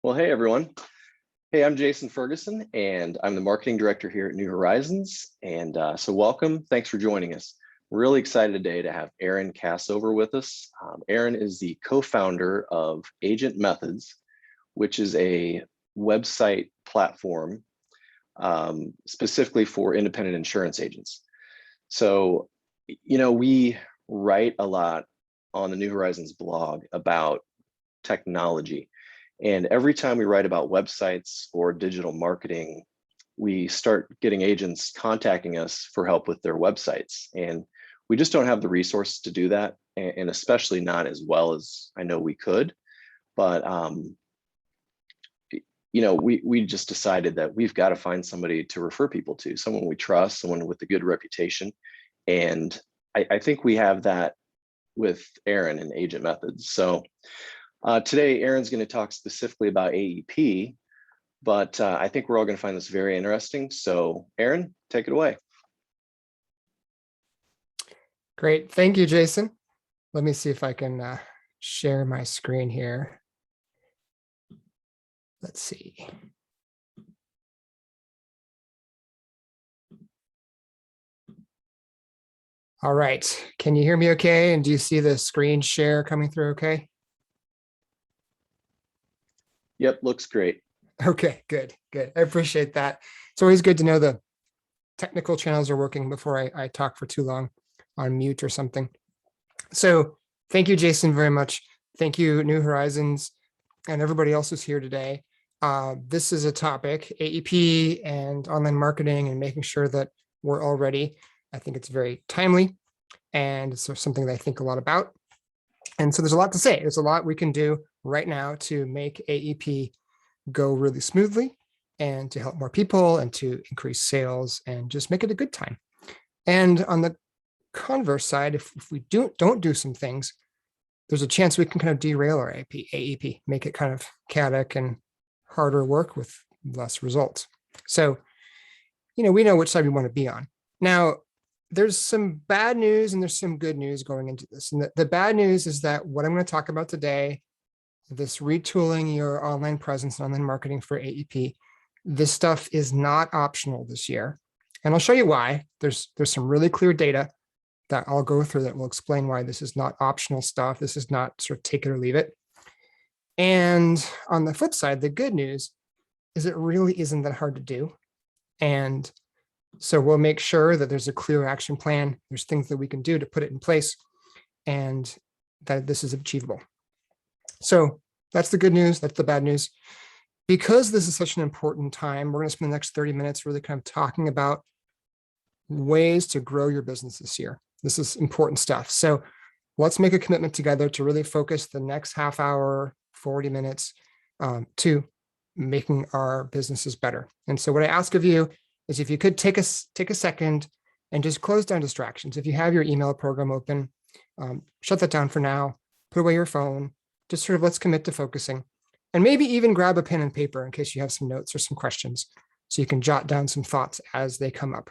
Well, hey everyone. Hey, I'm Jason Ferguson, and I'm the marketing director here at New Horizons. And so welcome. Thanks for joining us. We're really excited today to have Aaron Cassover with us. Aaron is the co-founder of AgentMethods, which is a website platform specifically for independent insurance agents. So, we write a lot on the New Horizons blog about technology. And every time we write about websites or digital marketing, we start getting agents contacting us for help with their websites. And we just don't have the resources to do that, and especially not as well as I know we could. But, we just decided that we've got to find somebody to refer people to, someone we trust, someone with a good reputation. And I think we have that with Aaron and AgentMethods. So today, Aaron's going to talk specifically about AEP, but I think we're all going to find this very interesting. So Aaron, take it away. Great. Thank you, Jason. Let me see if I can share my screen here. Let's see. All right. Can you hear me okay? And do you see the screen share coming through okay? Yep, looks great. Okay, good. I appreciate that. It's always good to know the technical channels are working before I talk for too long on mute or something. So thank you, Jason, very much. Thank you, New Horizons, and everybody else who's here today. This is a topic, AEP and online marketing and making sure that we're all ready. I think it's very timely, and it's something that I think a lot about. And so there's a lot to say. There's a lot we can do right now to make AEP go really smoothly and to help more people and to increase sales and just make it a good time. And on the converse side, if we don't do some things, there's a chance we can kind of derail our AEP, make it kind of chaotic and harder work with less results. So, we know which side we want to be on. Now, there's some bad news and there's some good news going into this. And the bad news is that what I'm going to talk about today, this retooling your online presence and online marketing for AEP, this stuff is not optional this year. And I'll show you why. There's some really clear data that I'll go through that will explain why this is not optional stuff. This is not sort of take it or leave it. And on the flip side, the good news is it really isn't that hard to do. And so we'll make sure that there's a clear action plan. There's things that we can do to put it in place and that this is achievable. So that's the good news. That's the bad news. Because this is such an important time, we're going to spend the next 30 minutes really kind of talking about ways to grow your business this year. This is important stuff. So let's make a commitment together to really focus the next half hour, 40 minutes to making our businesses better. And so what I ask of you is if you could take a second and just close down distractions. If you have your email program open, shut that down for now, put away your phone, just sort of let's commit to focusing, and maybe even grab a pen and paper in case you have some notes or some questions so you can jot down some thoughts as they come up.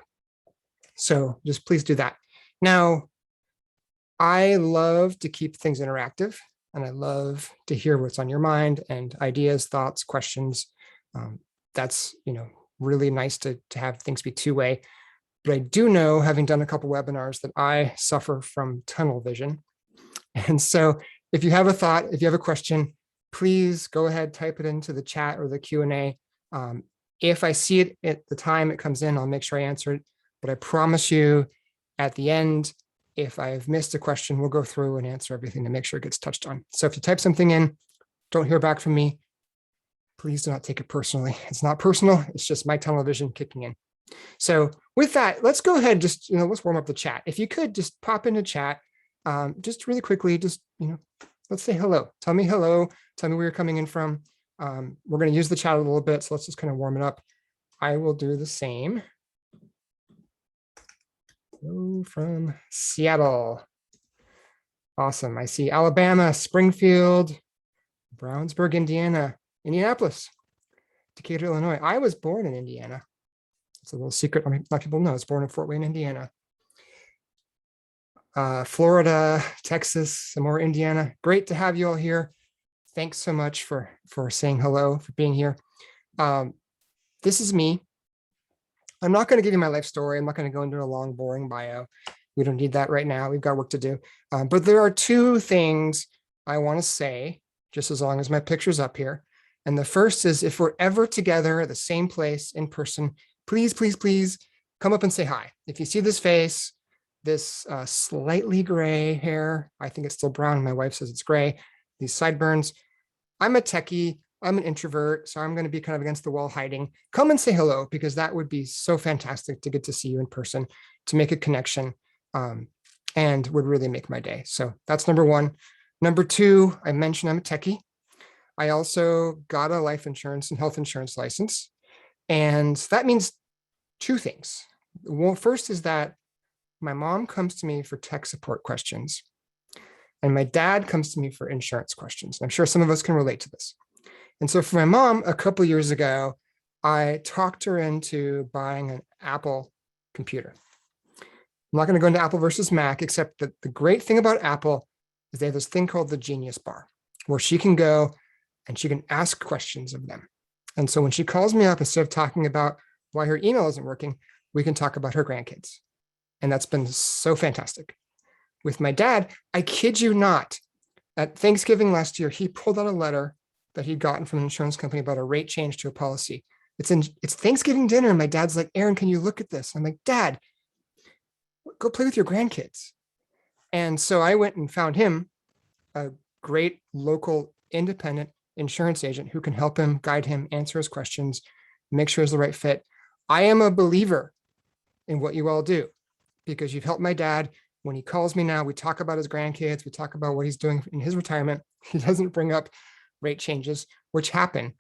So just please do that. Now, I love to keep things interactive and I love to hear what's on your mind and ideas, thoughts, questions. That's, really nice to have things be two-way. But I do know, having done a couple webinars, that I suffer from tunnel vision. And so if you have a thought, if you have a question, please go ahead, type it into the chat or the Q&A. If I see it at the time it comes in, I'll make sure I answer it. But I promise you at the end, if I've missed a question, we'll go through and answer everything to make sure it gets touched on. So if you type something in, don't hear back from me, please do not take it personally. It's not personal. It's just my tunnel vision kicking in. So with that, let's go ahead and just, let's warm up the chat. If you could just pop into chat, just really quickly, just, let's say hello. Tell me hello. Tell me where you're coming in from. We're going to use the chat a little bit, so let's just kind of warm it up. I will do the same. Hello from Seattle. Awesome. I see Alabama, Springfield, Brownsburg, Indiana, Indianapolis, Decatur, Illinois. I was born in Indiana. It's a little secret. A lot of people know I was born in Fort Wayne, Indiana. Florida, Texas, some more Indiana. Great to have you all here. Thanks so much for saying hello, for being here. This is me. I'm not going to give you my life story. I'm not going to go into a long, boring bio. We don't need that right now. We've got work to do. But there are two things I want to say, just as long as my picture's up here. And the first is, if we're ever together at the same place in person, please, please, please come up and say hi. If you see this face, this slightly gray hair, I think it's still brown. My wife says it's gray. These sideburns. I'm a techie. I'm an introvert, so I'm going to be kind of against the wall hiding. Come and say hello, because that would be so fantastic to get to see you in person, to make a connection, and would really make my day. So that's number one. Number two, I mentioned I'm a techie. I also got a life insurance and health insurance license. And that means two things. Well, first is that my mom comes to me for tech support questions, and my dad comes to me for insurance questions. I'm sure some of us can relate to this. And so for my mom, a couple of years ago, I talked her into buying an Apple computer. I'm not going to go into Apple versus Mac, except that the great thing about Apple is they have this thing called the Genius Bar, where she can go and she can ask questions of them. And so when she calls me up, instead of talking about why her email isn't working, we can talk about her grandkids. And that's been so fantastic. With my dad, I kid you not, at Thanksgiving last year, he pulled out a letter that he'd gotten from an insurance company about a rate change to a policy. It's Thanksgiving dinner, and my dad's like, Aaron, can you look at this? I'm like, Dad, go play with your grandkids. And so I went and found him a great local independent insurance agent who can help him, guide him, answer his questions, make sure it's the right fit. I am a believer in what you all do, because you've helped my dad. When he calls me now, we talk about his grandkids, we talk about what he's doing in his retirement. He doesn't bring up rate changes, which happen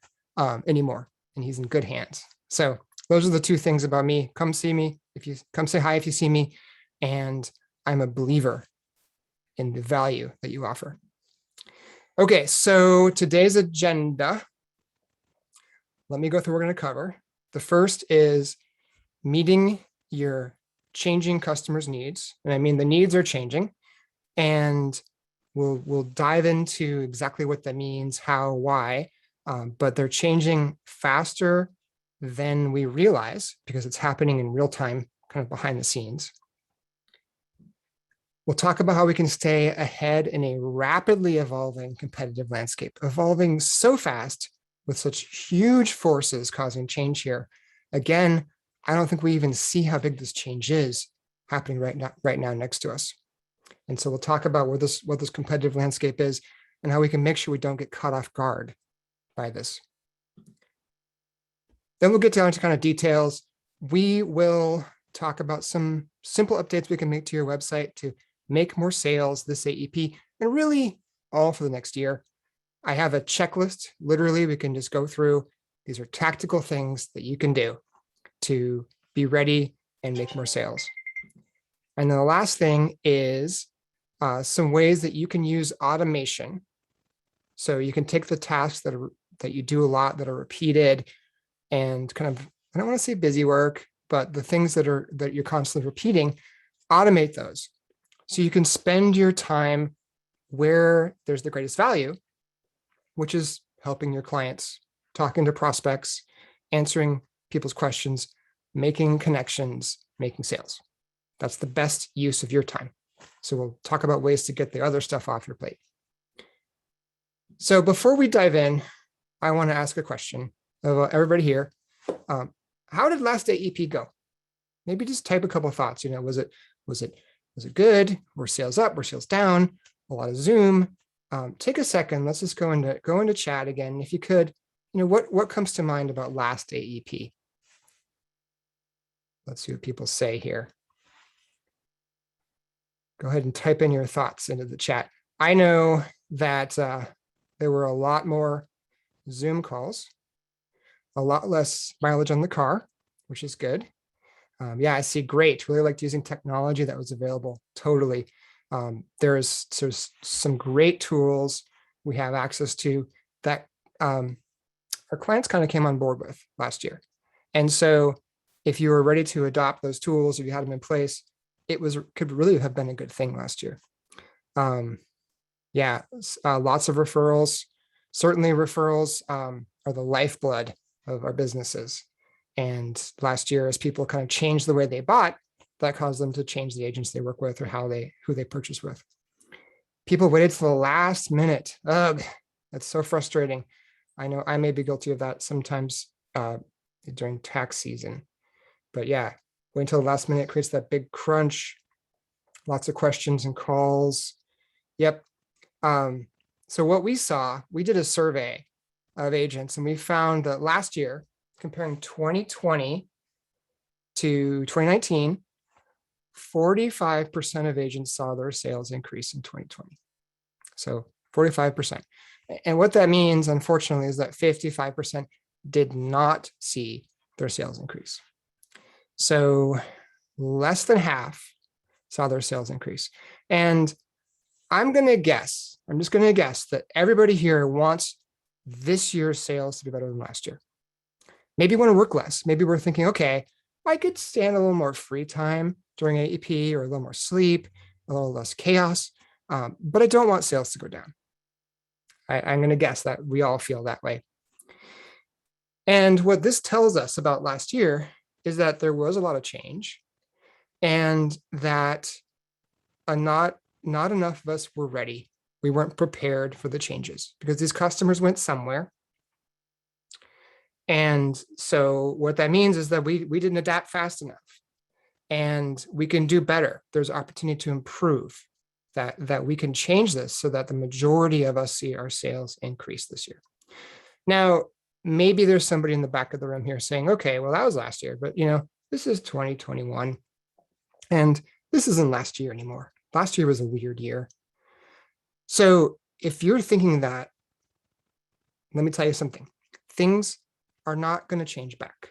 anymore, and he's in good hands. So those are the two things about me. Come see me. If you come say hi, if you see me, and I'm a believer in the value that you offer. Okay, so today's agenda, let me go through what we're going to cover. The first is meeting your changing customers' needs. And I mean, the needs are changing, and we'll dive into exactly what that means, how, why, but they're changing faster than we realize, because it's happening in real time, kind of behind the scenes. We'll talk about how we can stay ahead in a rapidly evolving competitive landscape, evolving so fast with such huge forces causing change here. Again, I don't think we even see how big this change is happening right now next to us. And so we'll talk about what this competitive landscape is and how we can make sure we don't get caught off guard by this. Then we'll get down to kind of details. We will talk about some simple updates we can make to your website to make more sales this AEP, and really all for the next year. I have a checklist. Literally, we can just go through. These are tactical things that you can do to be ready and make more sales. And then the last thing is some ways that you can use automation. So you can take the tasks that you do a lot, that are repeated, and kind of, I don't want to say busy work, but the things that you're constantly repeating, automate those. So you can spend your time where there's the greatest value, which is helping your clients, talking to prospects, answering people's questions, making connections, making sales. That's the best use of your time. So we'll talk about ways to get the other stuff off your plate. So before we dive in, I want to ask a question of everybody here. How did last AEP go? Maybe just type a couple of thoughts. Was it good? Were sales up? Were sales down? A lot of Zoom. Take a second. Let's just go into chat again. If you could, what comes to mind about last AEP? Let's see what people say here. Go ahead and type in your thoughts into the chat. I know that there were a lot more Zoom calls, a lot less mileage on the car, which is good. Yeah, I see. Great. Really liked using technology that was available. Totally. There's some great tools we have access to that our clients kind of came on board with last year. And so if you were ready to adopt those tools, if you had them in place, could really have been a good thing last year. Yeah, lots of referrals. Certainly referrals are the lifeblood of our businesses. And last year, as people kind of changed the way they bought, that caused them to change the agents they work with or who they purchase with. People waited to the last minute. Ugh, that's so frustrating. I know I may be guilty of that sometimes during tax season. But yeah, wait until the last minute creates that big crunch. Lots of questions and calls. Yep. So what we saw, we did a survey of agents, and we found that last year, comparing 2020 to 2019, 45% of agents saw their sales increase in 2020. So 45%. And what that means, unfortunately, is that 55% did not see their sales increase. So less than half saw their sales increase. And I'm just going to guess that everybody here wants this year's sales to be better than last year. Maybe you want to work less. Maybe we're thinking, okay, I could stand a little more free time during AEP, or a little more sleep, a little less chaos, but I don't want sales to go down. I'm going to guess that we all feel that way. And what this tells us about last year is that there was a lot of change, and that not enough of us were ready. We weren't prepared for the changes because these customers went somewhere. And so what that means is that we didn't adapt fast enough, and we can do better. There's opportunity to improve, that we can change this so that the majority of us see our sales increase this year. Now, maybe there's somebody in the back of the room here saying, okay, well, that was last year, but this is 2021, and this isn't last year anymore. Last year was a weird year. So if you're thinking that, let me tell you something. Things are not going to change back.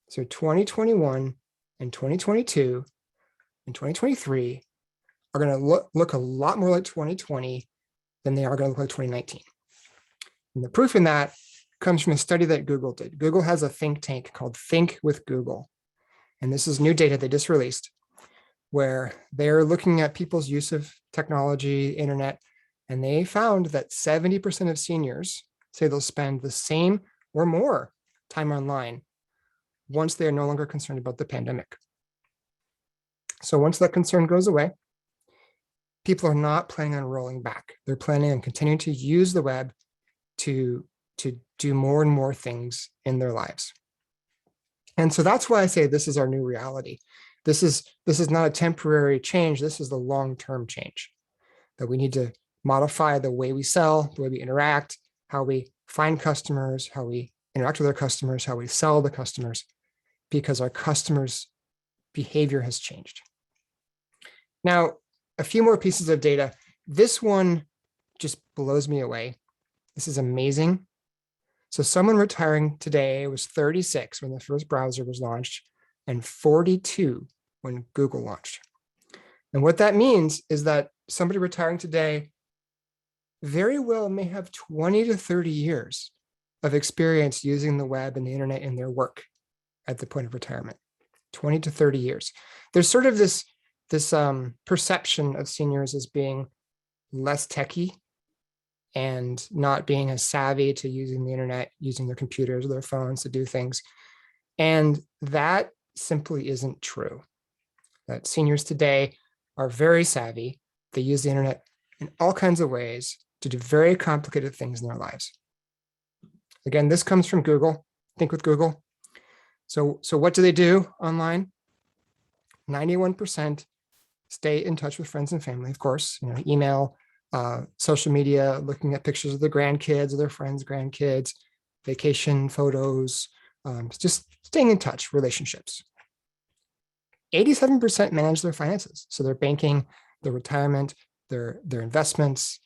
So 2021 and 2022 and 2023 are going to look a lot more like 2020 than they are going to look like 2019. And the proof in that comes from a study that Google did. Google has a think tank called Think with Google. And this is new data they just released, where they're looking at people's use of technology, internet, and they found that 70% of seniors say they'll spend the same or more time online once they are no longer concerned about the pandemic. So once that concern goes away, people are not planning on rolling back. They're planning on continuing to use the web to do more and more things in their lives. And so that's why I say this is our new reality. This is not a temporary change. This is the long-term change, that we need to modify the way we sell, the way we interact, how we find customers, how we interact with our customers, how we sell the customers, because our customers' behavior has changed. Now, a few more pieces of data. This one just blows me away. This is amazing. So someone retiring today was 36 when the first browser was launched, and 42 when Google launched. And what that means is that somebody retiring today very well may have 20 to 30 years of experience using the web and the internet in their work at the point of retirement. 20 to 30 years. There's sort of this perception of seniors as being less techie and not being as savvy to using the internet, using their computers or their phones to do things. And that simply isn't true. That seniors today are very savvy. They use the internet in all kinds of ways to do very complicated things in their lives. Again, this comes from Google. Think with Google. So what do they do online? 91% stay in touch with friends and family, of course, email, social media, looking at pictures of their grandkids or their friends' grandkids, vacation photos, just staying in touch, relationships. 87% manage their finances. So their banking, their retirement, their investments,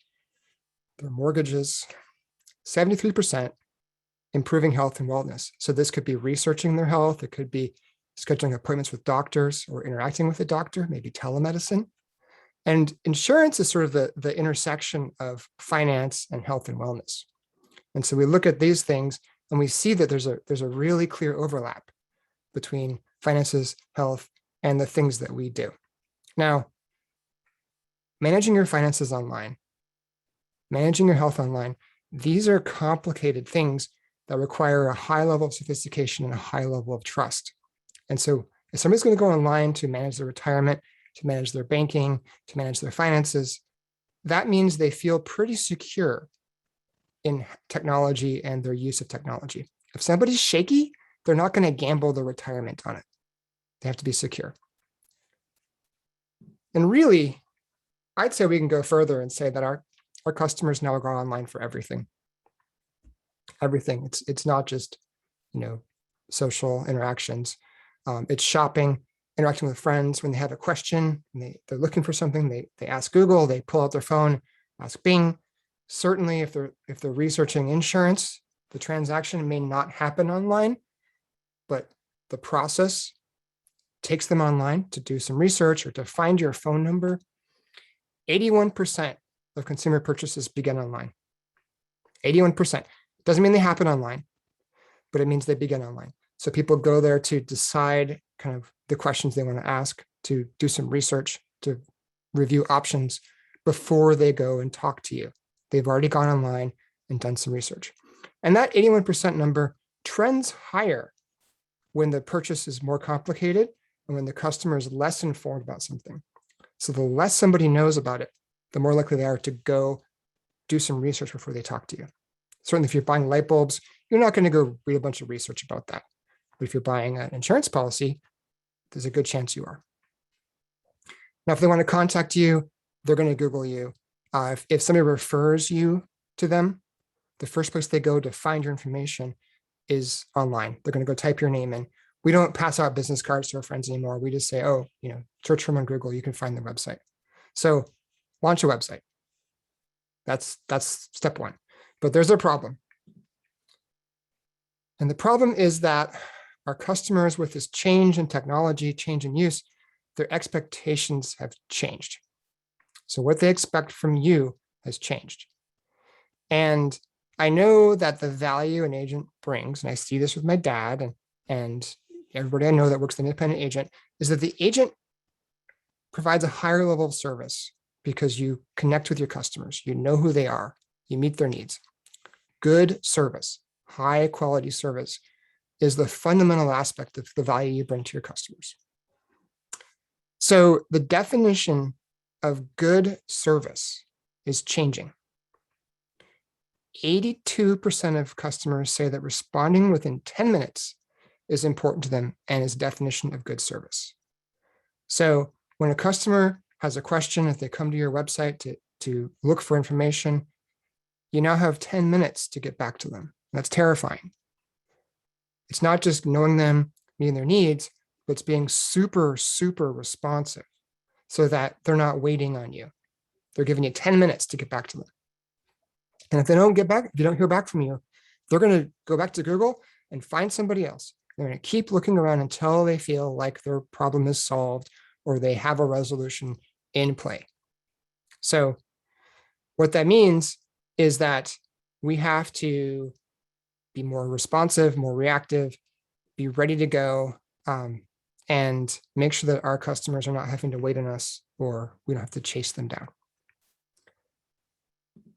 their mortgages. 73% improving health and wellness. So this could be researching their health. It could be scheduling appointments with doctors or interacting with a doctor, maybe telemedicine. And insurance is sort of the intersection of finance and health and wellness. And so we look at these things and we see that there's a really clear overlap between finances, health, and the things that we do. Now, managing your finances online, managing your health online These are complicated things that require a high level of sophistication and a high level of trust. And so if somebody's going to go online to manage their retirement, to manage their banking, to manage their finances, that means they feel pretty secure in technology and their use of technology. If somebody's shaky, they're not going to gamble their retirement on it. They have to be secure. And really, I'd say we can go further and say that our customers now go online for everything. Everything. It's not just, social interactions. It's shopping, interacting with friends when they have a question, and they're looking for something, they ask Google, they pull out their phone, ask Bing. Certainly, if they're researching insurance, the transaction may not happen online, but the process takes them online to do some research or to find your phone number. 81% of consumer purchases begin online. 81%. Doesn't mean they happen online, but it means they begin online. So people go there to decide kind of the questions they want to ask, to do some research, to review options before they go and talk to you. They've already gone online and done some research. And that 81% number trends higher when the purchase is more complicated and when the customer is less informed about something. So the less somebody knows about it, the more likely they are to go do some research before they talk to you. Certainly, if you're buying light bulbs, you're not going to go read a bunch of research about that. But if you're buying an insurance policy, there's a good chance you are. Now, if they want to contact you, they're going to Google you. If somebody refers you to them, the first place they go to find your information is online. They're going to go type your name in. We don't pass out business cards to our friends anymore. We just say, oh, search for them on Google. You can find the website. So launch a website. That's step one. But there's a problem. And the problem is that our customers, with this change in technology, change in use, their expectations have changed. So what they expect from you has changed. And I know that the value an agent brings, and I see this with my dad and everybody I know that works as an independent agent, is that the agent provides a higher level of service because you connect with your customers, you know who they are, you meet their needs. Good service, high quality service is the fundamental aspect of the value you bring to your customers. So the definition of good service is changing. 82% of customers say that responding within 10 minutes is important to them and is a definition of good service. So when a customer has a question, if they come to your website to look for information, you now have 10 minutes to get back to them. That's terrifying. It's not just knowing them, meeting their needs, but it's being super, super responsive so that they're not waiting on you. They're giving you 10 minutes to get back to them. And if they don't get back, if you don't hear back from you, they're going to go back to Google and find somebody else. They're going to keep looking around until they feel like their problem is solved or they have a resolution in play. So what that means is that we have to be more responsive, more reactive, be ready to go, and make sure that our customers are not having to wait on us or we don't have to chase them down.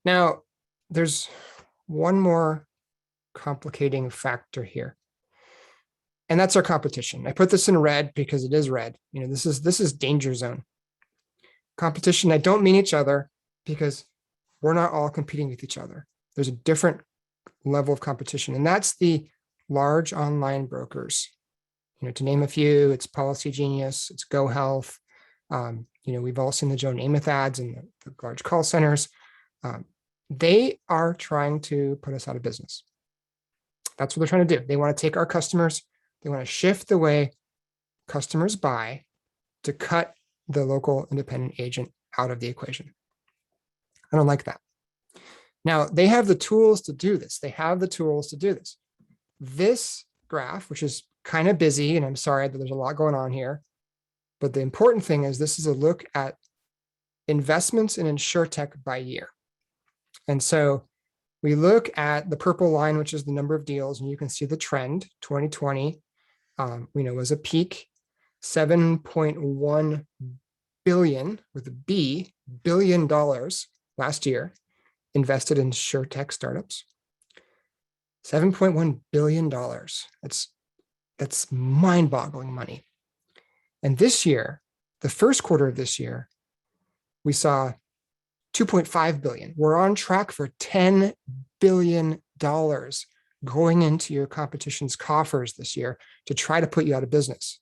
Now, there's one more complicating factor here, and that's our competition. I put this in red because it is red. This is danger zone. Competition, I don't mean each other because we're not all competing with each other. There's a different level of competition, and that's the large online brokers. To name a few, it's Policy Genius, it's GoHealth. We've all seen the Joe Namath ads and the large call centers. They are trying to put us out of business. That's what they're trying to do. They want to take our customers. They want to shift the way customers buy to cut the local independent agent out of the equation. I don't like that. Now, they have the tools to do this. This graph, which is kind of busy, and I'm sorry that there's a lot going on here, but the important thing is this is a look at investments in InsurTech by year. And so we look at the purple line, which is the number of deals, and you can see the trend. 2020, was a peak, 7.1 billion with a B, $billion last year. invested in InsurTech startups. $7.1 billion. That's mind-boggling money. And this year, the first quarter of this year, we saw 2.5 billion. We're on track for $10 billion going into your competition's coffers this year to try to put you out of business.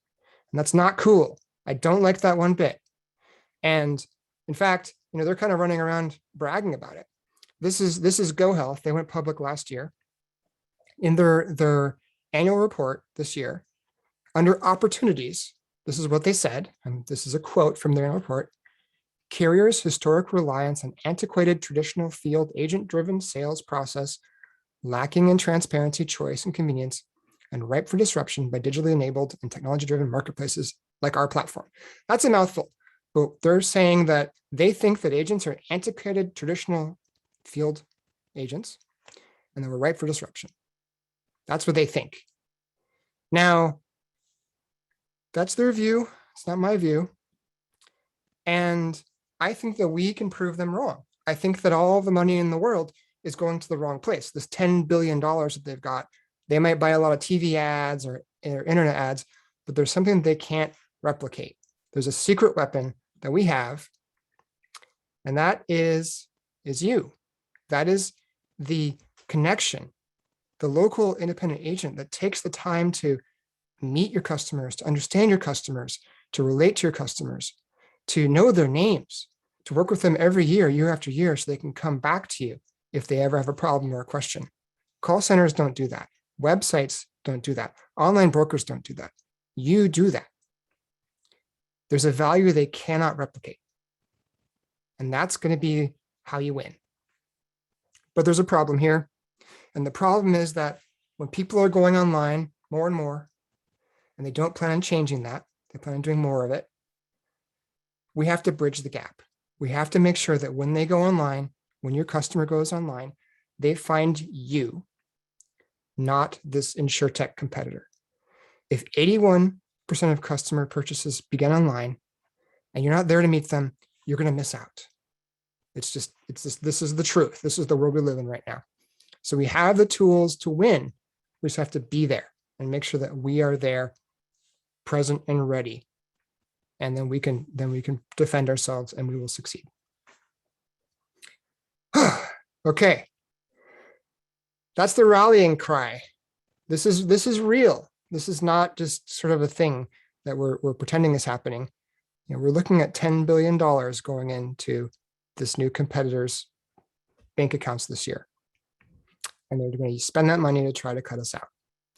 And that's not cool. I don't like that one bit. And in fact, they're kind of running around bragging about it. This is GoHealth. They went public last year. In their annual report this year, under opportunities, this is what they said, and this is a quote from their annual report: carriers' historic reliance on antiquated traditional field agent-driven sales process, lacking in transparency, choice, and convenience, and ripe for disruption by digitally enabled and technology-driven marketplaces like our platform. That's a mouthful, but they're saying that they think that agents are antiquated traditional field agents and that we're ripe for disruption. That's what they think. Now, that's their view. It's not my view. And I think that we can prove them wrong. I think that all the money in the world is going to the wrong place. This $10 billion that they've got, they might buy a lot of TV ads or internet ads, but there's something they can't replicate. There's a secret weapon that we have, and that is you. That is the connection, the local independent agent that takes the time to meet your customers, to understand your customers, to relate to your customers, to know their names, to work with them every year, year after year, so they can come back to you if they ever have a problem or a question. Call centers don't do that. Websites don't do that. Online brokers don't do that. You do that. There's a value they cannot replicate. And that's going to be how you win. But there's a problem here. And the problem is that when people are going online more and more, and they don't plan on changing that, they plan on doing more of it, we have to bridge the gap. We have to make sure that when they go online, when your customer goes online, they find you, not this InsurTech competitor. If 81% of customer purchases begin online and you're not there to meet them, you're going to miss out. This is the truth. This is the world we live in right now. So we have the tools to win. We just have to be there and make sure that we are there, present and ready. And then we can defend ourselves and we will succeed. Okay. That's the rallying cry. This is real. This is not just sort of a thing that we're pretending is happening. We're looking at $10 billion going into this new competitor's bank accounts this year. And they're going to spend that money to try to cut us out.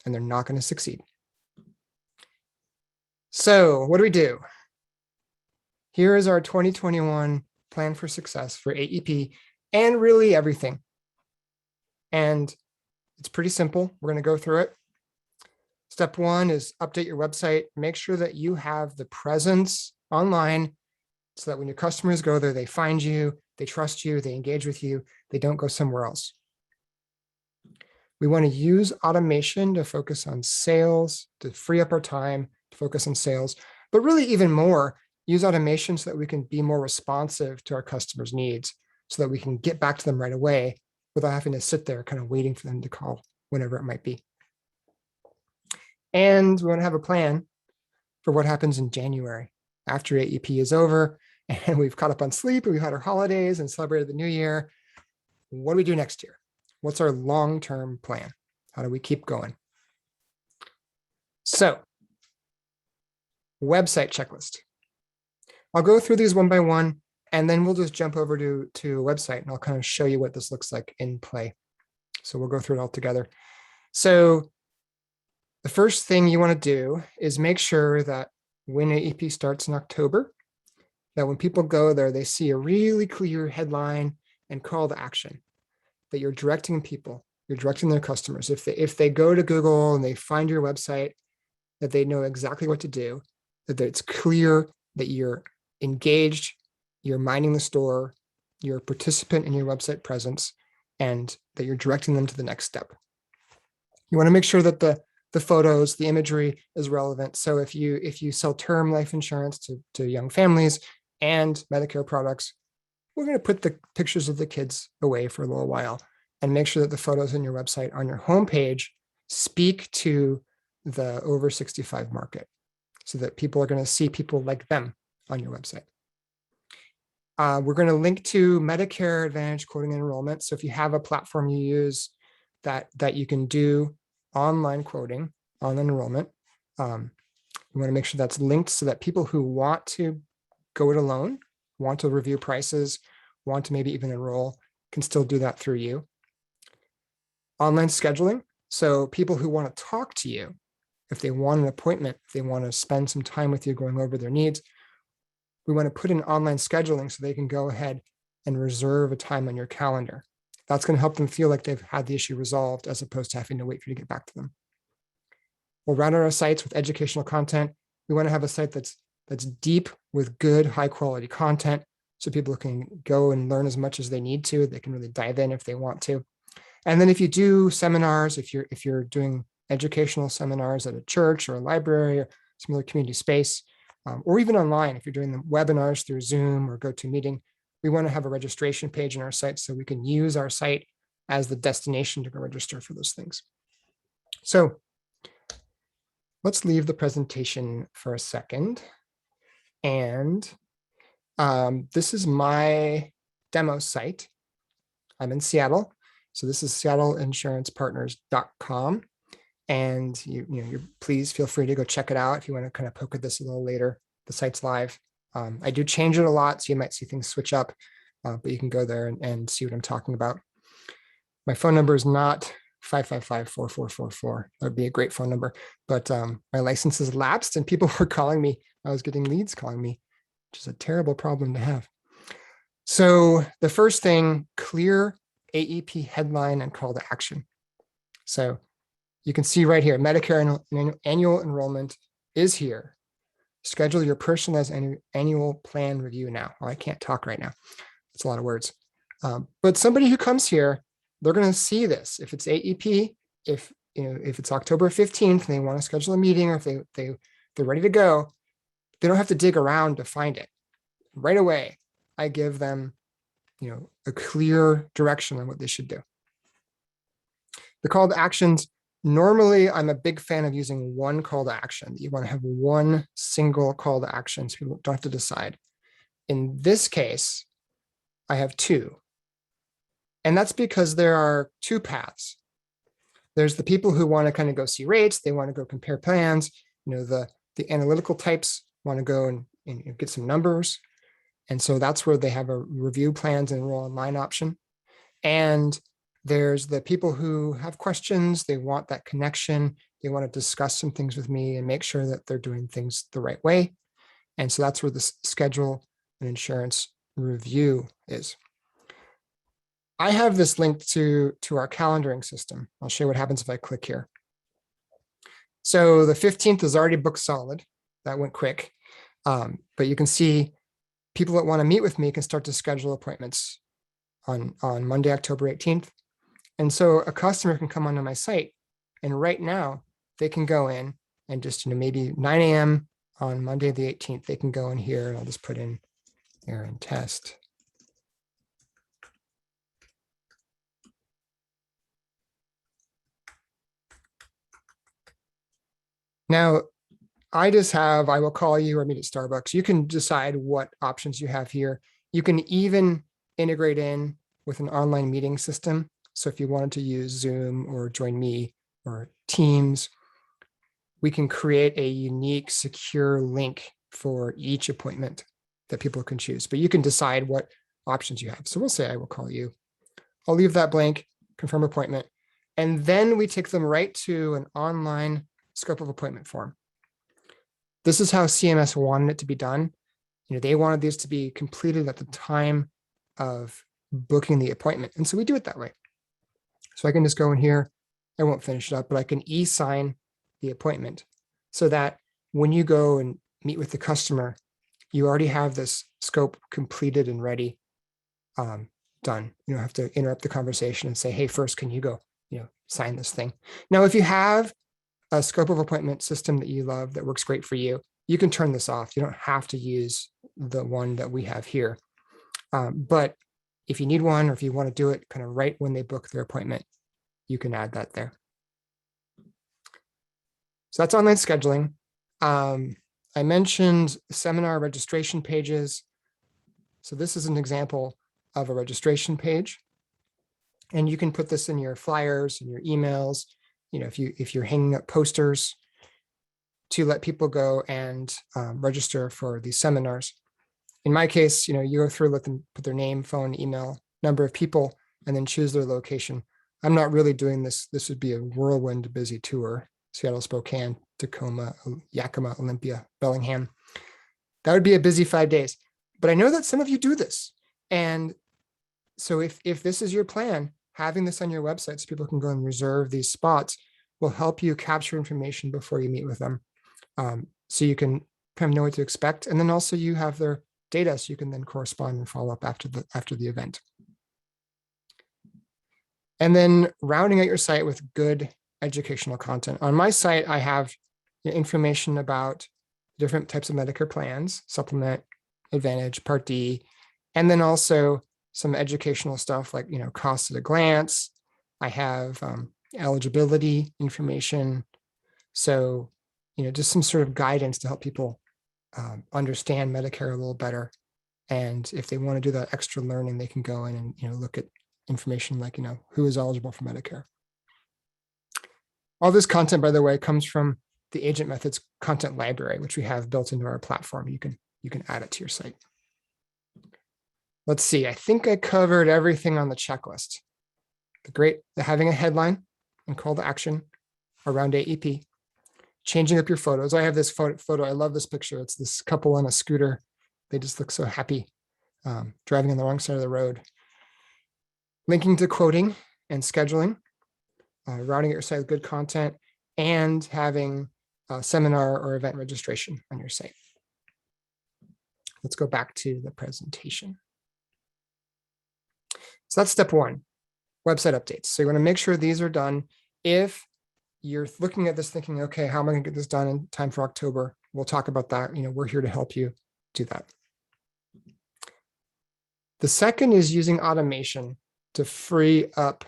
And they're not going to succeed. So what do? Here is our 2021 plan for success for AEP and really everything. And it's pretty simple. We're going to go through it. Step one is update your website. Make sure that you have the presence online so that when your customers go there, they find you, they trust you, they engage with you, they don't go somewhere else. We want to use automation to focus on sales, to free up our time, to focus on sales, but really even more, use automation so that we can be more responsive to our customers' needs, so that we can get back to them right away without having to sit there kind of waiting for them to call whenever it might be. And we want to have a plan for what happens in January after AEP is over and we've caught up on sleep and we've had our holidays and celebrated the new year. What do we do next year? What's our long-term plan? How do we keep going? So, website checklist. I'll go through these one by one, and then we'll just jump over to a website and I'll kind of show you what this looks like in play. So we'll go through it all together. So the first thing you want to do is make sure that when AEP starts in October, that when people go there, they see a really clear headline and call to action, that you're directing people, you're directing their customers. If they go to Google and they find your website, that they know exactly what to do, that it's clear that you're engaged, you're minding the store, you're a participant in your website presence, and that you're directing them to the next step. You want to make sure that the photos, the imagery is relevant. So if you sell term life insurance to young families and Medicare products, we're going to put the pictures of the kids away for a little while and make sure that the photos on your website on your homepage speak to the over 65 market so that people are going to see people like them on your website. We're going to link to Medicare Advantage quoting and enrollment. So if you have a platform you use that you can do online quoting, online enrollment, we want to make sure that's linked so that people who want to go it alone, want to review prices, want to maybe even enroll, can still do that through you. Online scheduling. So people who want to talk to you, if they want an appointment, if they want to spend some time with you going over their needs, we want to put in online scheduling so they can go ahead and reserve a time on your calendar. That's going to help them feel like they've had the issue resolved as opposed to having to wait for you to get back to them. We'll round out our sites with educational content. We want to have a site that's deep with good, high quality content so people can go and learn as much as they need to. They can really dive in if they want to. And then if you do seminars, if you're doing educational seminars at a church or a library or some other community space, or even online, if you're doing the webinars through Zoom or GoToMeeting, we want to have a registration page in our site so we can use our site as the destination to go register for those things. So let's leave the presentation for a second. And this is my demo site. I'm in Seattle. So this is seattleinsurancepartners.com. And you please feel free to go check it out if you want to kind of poke at this a little later. The site's live. I do change it a lot, so you might see things switch up, but you can go there and see what I'm talking about. My phone number is not 555-4444. That would be a great phone number, but my license is lapsed and people were calling me. I was getting leads calling me, which is a terrible problem to have. So the first thing, clear AEP headline and call to action. So you can see right here, Medicare annual enrollment is here. Schedule your personalized annual plan review now. Oh, I can't talk right now. That's a lot of words. But somebody who comes here, they're going to see this. If it's AEP, if it's October 15th and they want to schedule a meeting, or if they're ready to go, they don't have to dig around to find it. Right away, I give them a clear direction on what they should do. The call to actions. Normally, I'm a big fan of using one call to action. You want to have one single call to action so people don't have to decide. In this case, I have two. And that's because there are two paths. There's the people who want to kind of go see rates. They want to go compare plans. The analytical types want to go and get some numbers. And so that's where they have a review plans and enroll online option. And there's the people who have questions. They want that connection. They want to discuss some things with me and make sure that they're doing things the right way. And so that's where the schedule and insurance review is. I have this linked to our calendaring system. I'll show you what happens if I click here. So the 15th is already booked solid. That went quick. But you can see people that want to meet with me can start to schedule appointments on Monday, October 18th. And so a customer can come onto my site, and right now they can go in and just, maybe 9 a.m. on Monday the 18th, they can go in here, and I'll just put in Aaron test. Now, I will call you or meet at Starbucks. You can decide what options you have here. You can even integrate in with an online meeting system. So if you wanted to use Zoom or Join Me or Teams, we can create a unique, secure link for each appointment that people can choose. But you can decide what options you have. So we'll say I will call you. I'll leave that blank, confirm appointment. And then we take them right to an online scope of appointment form. This is how CMS wanted it to be done. They wanted these to be completed at the time of booking the appointment. And so we do it that way. So I can just go in here. I won't finish it up, but I can e-sign the appointment so that when you go and meet with the customer, you already have this scope completed and ready, done. You don't have to interrupt the conversation and say, hey, first, can you go, sign this thing. Now, if you have a scope of appointment system that you love that works great for you, you can turn this off. You don't have to use the one that we have here. But if you need one, or if you want to do it kind of right when they book their appointment, you can add that there. So that's online scheduling. I mentioned seminar registration pages. So this is an example of a registration page. And you can put this in your flyers and your emails, if you're hanging up posters to let people go and register for these seminars. In my case, you go through, let them put their name, phone, email, number of people, and then choose their location. I'm not really doing this. This would be a whirlwind busy tour: Seattle, Spokane, Tacoma, Yakima, Olympia, Bellingham. That would be a busy 5 days. But I know that some of you do this. And so if this is your plan, having this on your website so people can go and reserve these spots will help you capture information before you meet with them. So you can kind of know what to expect. And then also you have their data, so you can then correspond and follow up after the event. And then rounding out your site with good educational content. On my site, I have information about different types of Medicare plans: Supplement, Advantage, Part D, and then also some educational stuff like, cost at a glance. I have eligibility information. So, just some sort of guidance to help people understand Medicare a little better. And if they want to do that extra learning, they can go in and, look at information like, who is eligible for Medicare. All this content, by the way, comes from the AgentMethods content library, which we have built into our platform. You can add it to your site. Let's see. I think I covered everything on the checklist. Having a headline and call to action around AEP, changing up your photos. I have this photo. I love this picture. It's this couple on a scooter. They just look so happy, driving on the wrong side of the road. Linking to quoting and scheduling, routing your site with good content, and having a seminar or event registration on your site. Let's go back to the presentation. So that's step one, website updates. So you want to make sure these are done. If you're looking at this thinking, okay, how am I going to get this done in time for October? We'll talk about that. We're here to help you do that. The second is using automation to free up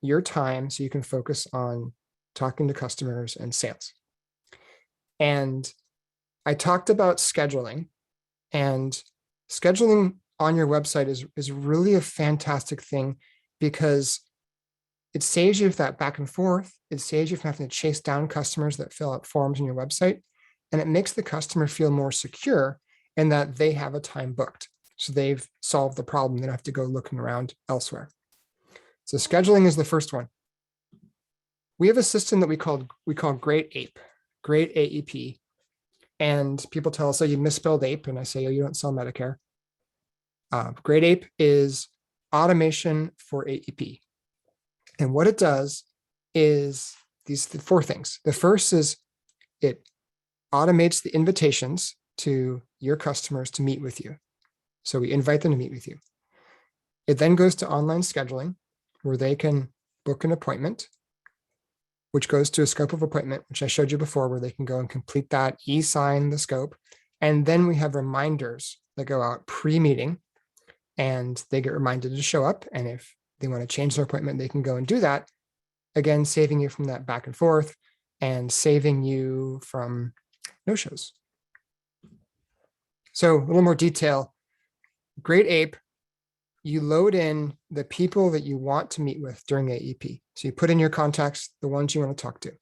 your time so you can focus on talking to customers and sales. And I talked about scheduling, and scheduling on your website is really a fantastic thing because it saves you that back and forth. It saves you from having to chase down customers that fill out forms on your website. And it makes the customer feel more secure in that they have a time booked. So they've solved the problem. They don't have to go looking around elsewhere. So scheduling is the first one. We have a system that we call Great APE, Great AEP. And people tell us, oh, you misspelled APE. And I say, oh, you don't sell Medicare. Great APE is automation for AEP. And what it does is these 4 things. The first is it automates the invitations to your customers to meet with you. So we invite them to meet with you. It then goes to online scheduling, where they can book an appointment, which goes to a scope of appointment, which I showed you before, where they can go and complete that, e-sign the scope. And then we have reminders that go out pre-meeting, and they get reminded to show up. And if they want to change their appointment, they can go and do that. Again, saving you from that back and forth and saving you from no-shows. So a little more detail. Great APE, you load in the people that you want to meet with during AEP. So you put in your contacts, the ones you want to talk to.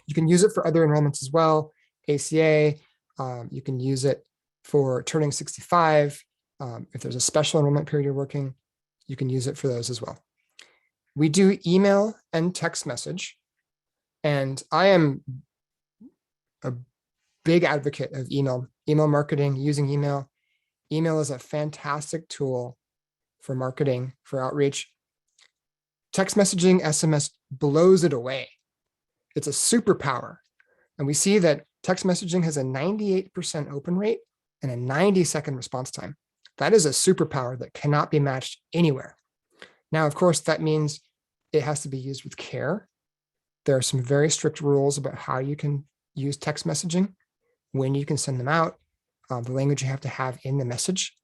You can use it for other enrollments as well, ACA. You can use it for turning 65. If there's a special enrollment period you're working, you can use it for those as well. We do email and text message. And I am a big advocate of email marketing, using email. Email is a fantastic tool for marketing, for outreach. Text messaging, SMS blows it away. It's a superpower. And we see that text messaging has a 98% open rate and a 90-second response time. That is a superpower that cannot be matched anywhere. Now, of course, that means it has to be used with care. There are some very strict rules about how you can use text messaging, when you can send them out, the language you have to have in the message.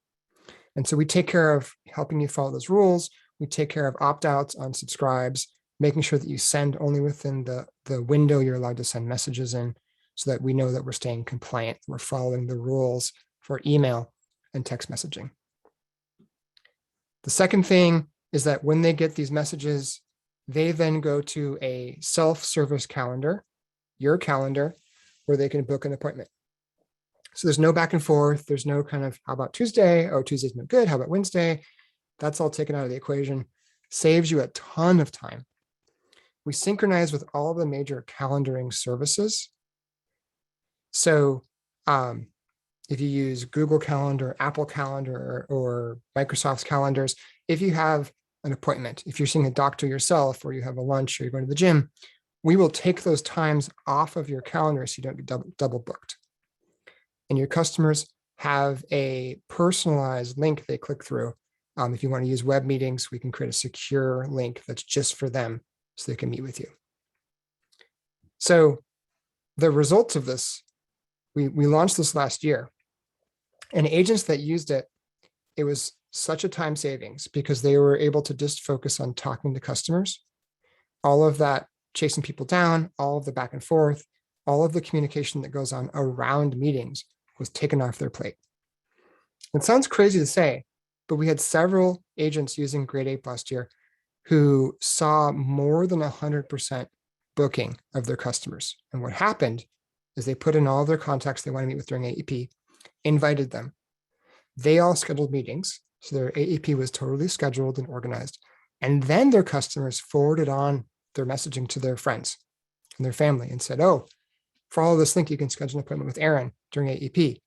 And so we take care of helping you follow those rules. We take care of opt-outs on subscribes, making sure that you send only within the window you're allowed to send messages in, so that we know that we're staying compliant. We're following the rules for email and text messaging. The second thing is that when they get these messages, they then go to a self-service calendar, your calendar, where they can book an appointment. So there's no back and forth. There's no kind of, how about Tuesday? Oh, Tuesday's no good. How about Wednesday? That's all taken out of the equation. Saves you a ton of time. We synchronize with all the major calendaring services. So if you use Google Calendar, Apple Calendar, or Microsoft's calendars, if you have an appointment, if you're seeing a doctor yourself, or you have a lunch, or you're going to the gym, we will take those times off of your calendar so you don't get double booked. And your customers have a personalized link they click through. If you want to use web meetings, we can create a secure link that's just for them so they can meet with you. So the results of this, we launched this last year, and agents that used it, it was such a time savings because they were able to just focus on talking to customers. All of that chasing people down, all of the back and forth, all of the communication that goes on around meetings was taken off their plate. It sounds crazy to say, but we had several agents using Grade Ape last year who saw more than 100% booking of their customers. And what happened is they put in all of their contacts they want to meet with during AEP, invited them. They all scheduled meetings. So their AEP was totally scheduled and organized. And then their customers forwarded on their messaging to their friends and their family and said, oh, follow this link, you can schedule an appointment with Aaron during AEP.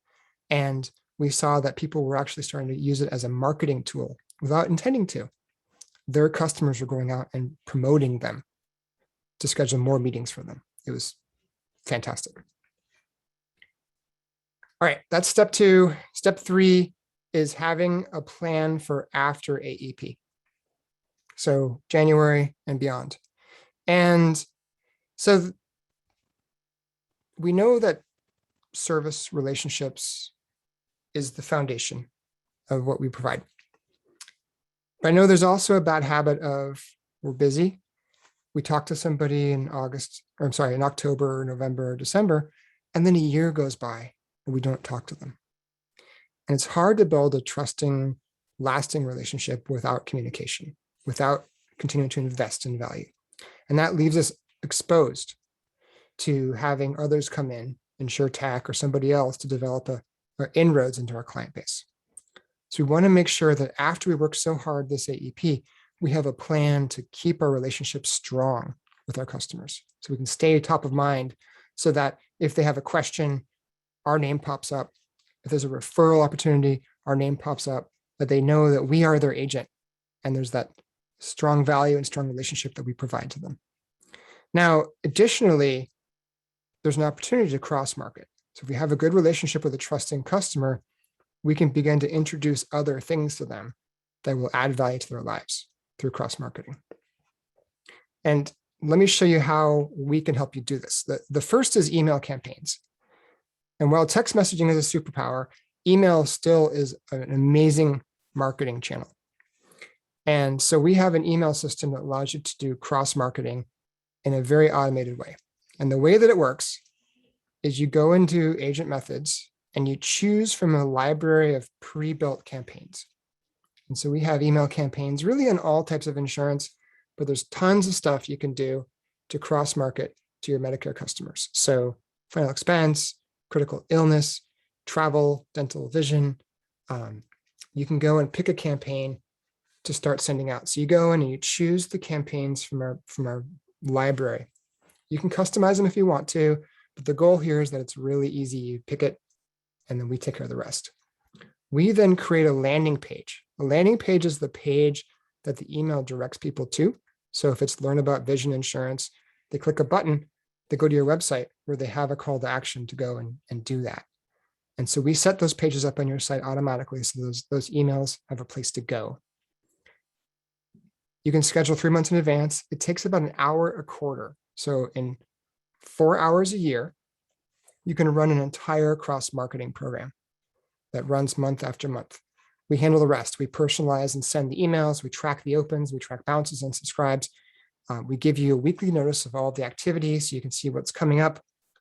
And we saw that people were actually starting to use it as a marketing tool without intending to. Their customers were going out and promoting them to schedule more meetings for them. It was fantastic. All right, that's step 2. Step 3 is having a plan for after AEP. So January and beyond. And so we know that service relationships is the foundation of what we provide. But I know there's also a bad habit of we're busy. We talk to somebody in in October, November, December, and then a year goes by and we don't talk to them. And it's hard to build a trusting, lasting relationship without communication, without continuing to invest in value. And that leaves us exposed to having others come in, InsurTech or somebody else, to develop our inroads into our client base. So we want to make sure that after we work so hard this AEP, we have a plan to keep our relationship strong with our customers. So we can stay top of mind so that if they have a question, our name pops up. If there's a referral opportunity, our name pops up, that they know that we are their agent. And there's that strong value and strong relationship that we provide to them. Now, additionally, there's an opportunity to cross-market. So if we have a good relationship with a trusting customer, we can begin to introduce other things to them that will add value to their lives through cross-marketing. And let me show you how we can help you do this. The first is email campaigns. And while text messaging is a superpower, email still is an amazing marketing channel. And so we have an email system that allows you to do cross-marketing in a very automated way. And the way that it works is you go into AgentMethods and you choose from a library of pre-built campaigns. And so we have email campaigns really on all types of insurance, but there's tons of stuff you can do to cross-market to your Medicare customers. So final expense, critical illness, travel, dental, vision. You can go and pick a campaign to start sending out. So you go in and you choose the campaigns from our library. You can customize them if you want to, but the goal here is that it's really easy. You pick it, and then we take care of the rest. We then create a landing page. A landing page is the page that the email directs people to. So if it's learn about vision insurance, they click a button, they go to your website where they have a call to action to go and do that. And so we set those pages up on your site automatically so those emails have a place to go. You can schedule 3 months in advance. It takes about an hour a quarter. So in 4 hours a year, you can run an entire cross-marketing program that runs month after month. We handle the rest. We personalize and send the emails. We track the opens. We track bounces and subscribes. We give you a weekly notice of all the activities so you can see what's coming up,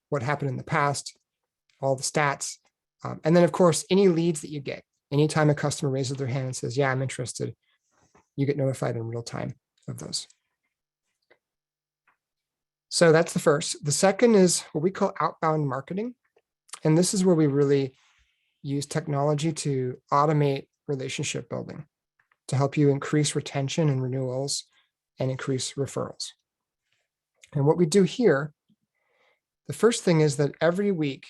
what happened in the past, all the stats. And then, of course, any leads that you get. Anytime a customer raises their hand and says, yeah, I'm interested, you get notified in real time of those. So that's the first. The second is what we call outbound marketing. And this is where we really use technology to automate relationship building to help you increase retention and renewals and increase referrals. And what we do here, the first thing is that every week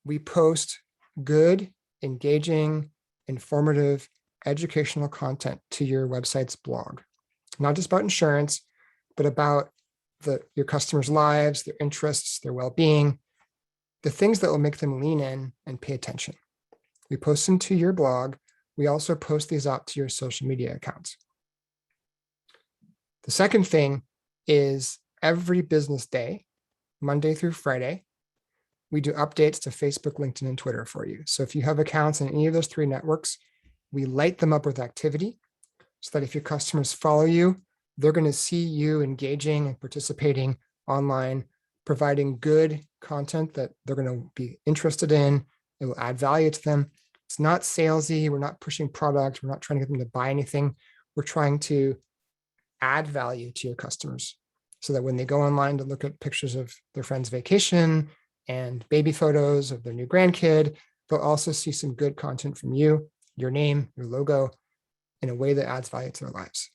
we post good, engaging, informative, educational content to your website's blog, not just about insurance, but about your customers' lives, their interests, their well-being, the things that will make them lean in and pay attention. We post them to your blog. We also post these out to your social media accounts. The second thing is every business day, Monday through Friday, we do updates to Facebook, LinkedIn, and Twitter for you. So if you have accounts in any of those three networks, we light them up with activity so that if your customers follow you, they're going to see you engaging and participating online, providing good content that they're going to be interested in. It will add value to them. It's not salesy. We're not pushing product. We're not trying to get them to buy anything. We're trying to add value to your customers so that when they go online to look at pictures of their friend's vacation and baby photos of their new grandkid, they'll also see some good content from you, your name, your logo, in a way that adds value to their lives.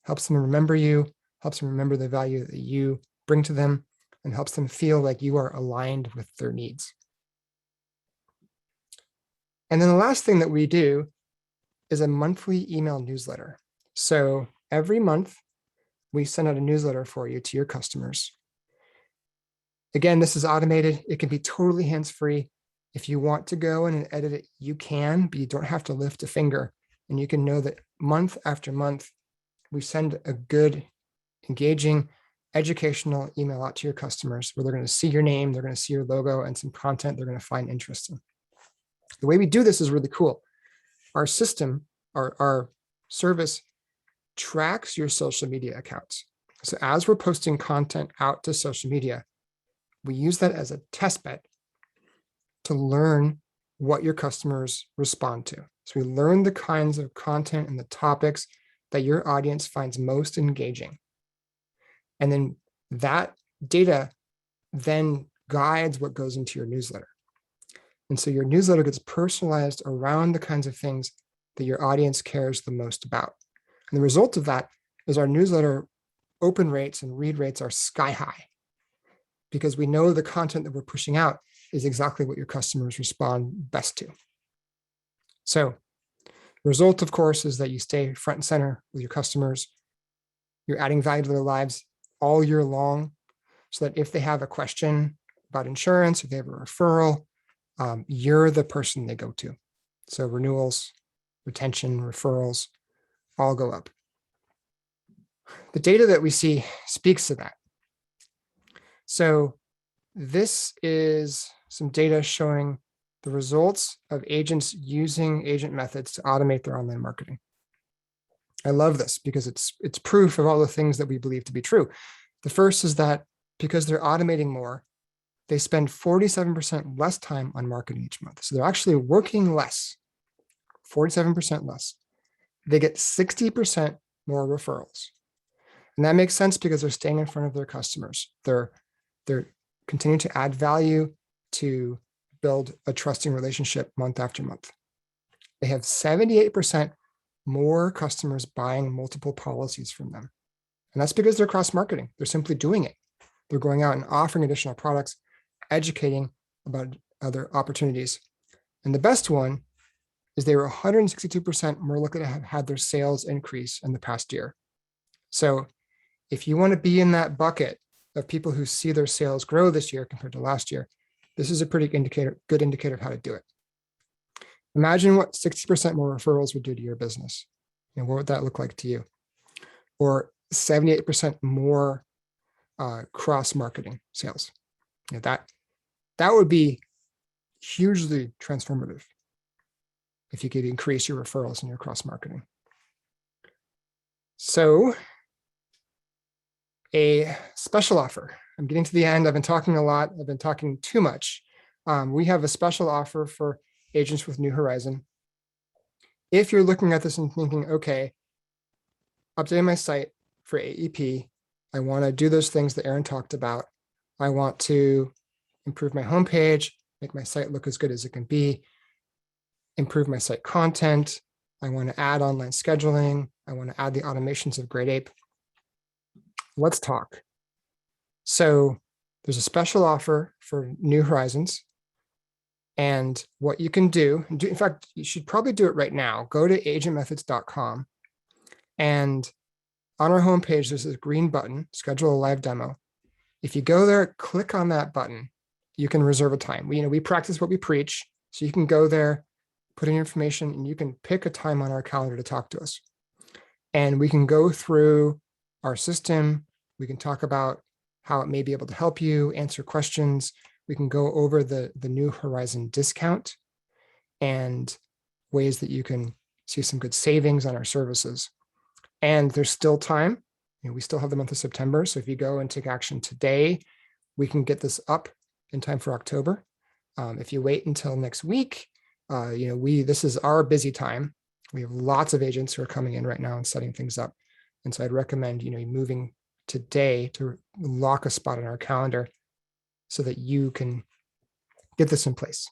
Helps them remember you, helps them remember the value that you bring to them, and helps them feel like you are aligned with their needs. And then the last thing that we do is a monthly email newsletter. So every month, we send out a newsletter for you to your customers. Again, this is automated. It can be totally hands-free. If you want to go in and edit it, you can, but you don't have to lift a finger. And you can know that month after month, we send a good, engaging, educational email out to your customers where they're going to see your name, they're going to see your logo, and some content they're going to find interesting. The way we do this is really cool. Our system, our service tracks your social media accounts. So as we're posting content out to social media, we use that as a test bed to learn what your customers respond to. So we learn the kinds of content and the topics that your audience finds most engaging. And then that data then guides what goes into your newsletter. And so your newsletter gets personalized around the kinds of things that your audience cares the most about. And the result of that is our newsletter open rates and read rates are sky high because we know the content that we're pushing out is exactly what your customers respond best to. So the result, of course, is that you stay front and center with your customers. You're adding value to their lives all year long so that if they have a question about insurance, if they have a referral, you're the person they go to. So renewals, retention, referrals, all go up. The data that we see speaks to that. So this is some data showing the results of agents using agent methods to automate their online marketing. I love this because it's proof of all the things that we believe to be true. The first is that because they're automating more, they spend 47% less time on marketing each month. So they're actually working less, 47% less. They get 60% more referrals. And that makes sense because they're staying in front of their customers. They're continuing to add value to build a trusting relationship month after month. They have 78% more customers buying multiple policies from them. And that's because they're cross-marketing. They're simply doing it. They're going out and offering additional products, educating about other opportunities. And the best one is they were 162% more likely to have had their sales increase in the past year. So if you want to be in that bucket of people who see their sales grow this year compared to last year, this is a pretty good indicator of how to do it. Imagine what 60% more referrals would do to your business. And what would that look like to you? Or 78% more cross-marketing sales. That would be hugely transformative. if you could increase your referrals and your cross marketing. So a special offer. I'm getting to the end. I've been talking a lot. I've been talking too much. We have a special offer for agents with New Horizon. If you're looking at this and thinking, okay, update my site for AEP. I want to do those things that Aaron talked about. I want to improve my homepage, make my site look as good as it can be, improve my site content. I want to add online scheduling. I want to add the automations of Great Ape. Let's talk. So there's a special offer for New Horizons. And what you can do, in fact, you should probably do it right now. Go to agentmethods.com. And on our homepage, there's this green button, schedule a live demo. If you go there, click on that button, you can reserve a time. We practice what we preach. So you can go there, put in your information, and you can pick a time on our calendar to talk to us. And we can go through our system. We can talk about how it may be able to help you, answer questions. We can go over the New Horizon discount and ways that you can see some good savings on our services. And there's still time. We still have the month of September. So if you go and take action today, we can get this up in time for October. If you wait until next week, this is our busy time. We have lots of agents who are coming in right now and setting things up. And so I'd recommend, moving today to lock a spot on our calendar so that you can get this in place.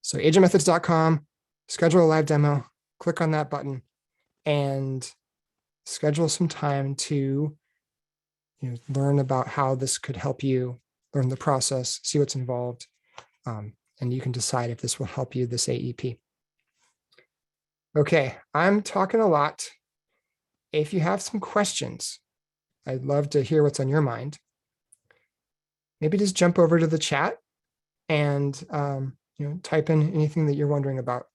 So agentmethods.com, schedule a live demo, click on that button, and schedule some time to learn about how this could help you, learn the process, see what's involved, and you can decide if this will help you, this AEP. Okay, I'm talking a lot. If you have some questions, I'd love to hear what's on your mind. Maybe just jump over to the chat and type in anything that you're wondering about.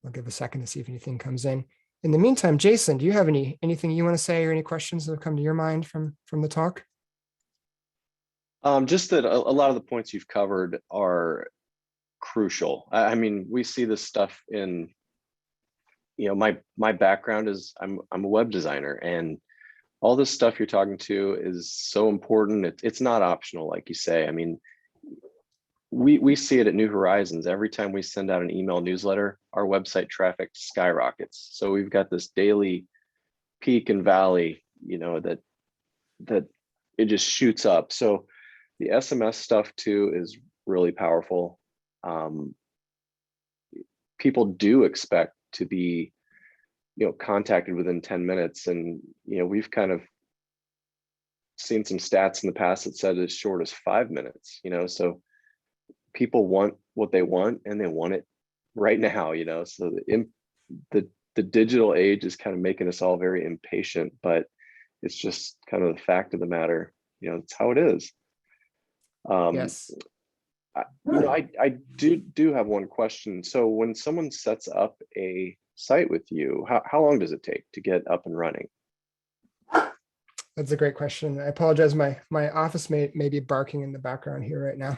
I'll give a second to see if anything comes in. In the meantime, Jason, do you have anything you want to say or any questions that have come to your mind from the talk? Just that a lot of the points you've covered are crucial. I mean, we see this stuff in, my background is I'm a web designer, and all this stuff you're talking to is so important. It's not optional, like you say. I mean, we see it at New Horizons. Every time we send out an email newsletter, our website traffic skyrockets. So we've got this daily peak and valley, that it just shoots up. So the SMS stuff too is really powerful. People do expect to be, contacted within 10 minutes. And, we've kind of seen some stats in the past that said as short as 5 minutes, so people want what they want and they want it right now, so the digital age is kind of making us all very impatient, but it's just kind of the fact of the matter, it's how it is. Yes. I do have one question. So when someone sets up a site with you, how long does it take to get up and running? That's a great question. I apologize. My office mate may be barking in the background here right now.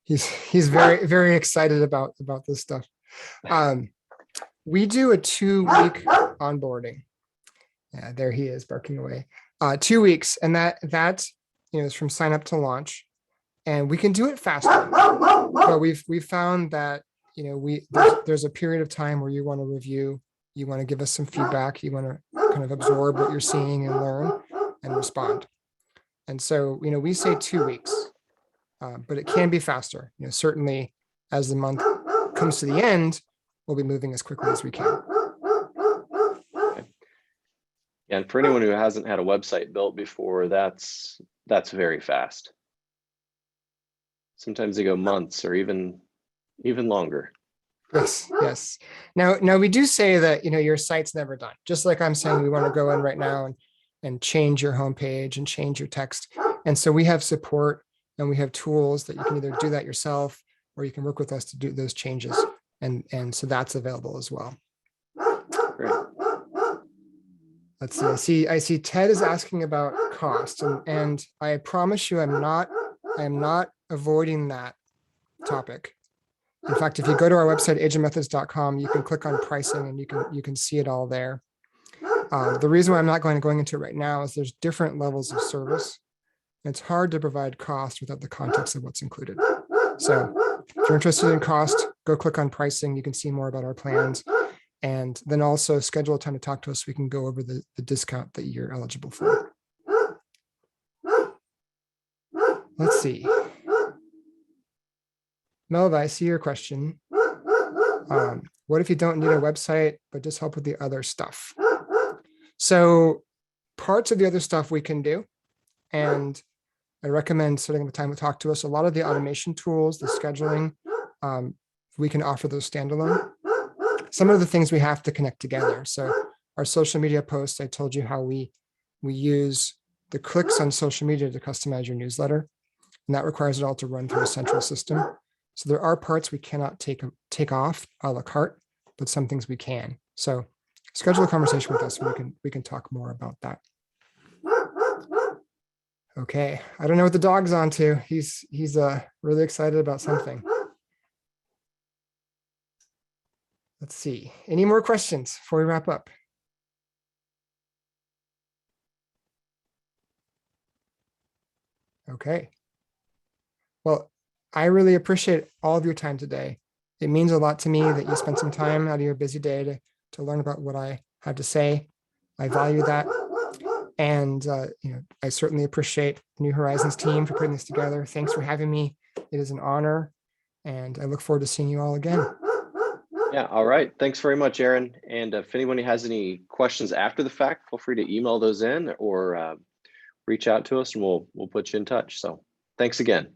He's very, very excited about this stuff. We do a 2-week onboarding. Yeah, there he is barking away. 2 weeks, and that is from sign up to launch, and we can do it faster. But we've found that there's a period of time where you want to review, you want to give us some feedback, you want to kind of absorb what you're seeing and learn and respond. And so we say 2 weeks, but it can be faster. Certainly as the month comes to the end, we'll be moving as quickly as we can. And for anyone who hasn't had a website built before, that's very fast. Sometimes they go months or even longer. Yes. Now we do say that your site's never done. Just like I'm saying, we want to go in right now and change your homepage and change your text. And so we have support and we have tools that you can either do that yourself or you can work with us to do those changes. And so that's available as well. Great. Let's see. I see Ted is asking about cost, and I promise you, I am not avoiding that topic. In fact, if you go to our website, agentmethods.com, you can click on pricing and you can see it all there. The reason why I'm not going into it right now is there's different levels of service. It's hard to provide cost without the context of what's included. So if you're interested in cost, go click on pricing. You can see more about our plans. And then also schedule a time to talk to us so we can go over the discount that you're eligible for. Let's see. Melva, I see your question. What if you don't need a website, but just help with the other stuff? So parts of the other stuff we can do. And I recommend setting the time to talk to us. A lot of the automation tools, the scheduling, we can offer those standalone. Some of the things we have to connect together. So our social media posts, I told you how we use the clicks on social media to customize your newsletter. And that requires it all to run through a central system. So there are parts we cannot take off a la carte, but some things we can. So schedule a conversation with us and we can talk more about that. Okay, I don't know what the dog's on to. He's really excited about something. Let's see. Any more questions before we wrap up? Okay. Well, I really appreciate all of your time today. It means a lot to me that you spent some time out of your busy day to learn about what I have to say. I value that. And I certainly appreciate New Horizons team for putting this together. Thanks for having me. It is an honor. And I look forward to seeing you all again. Yeah, all right. Thanks very much, Aaron. And if anyone has any questions after the fact, feel free to email those in or reach out to us and we'll put you in touch. So thanks again.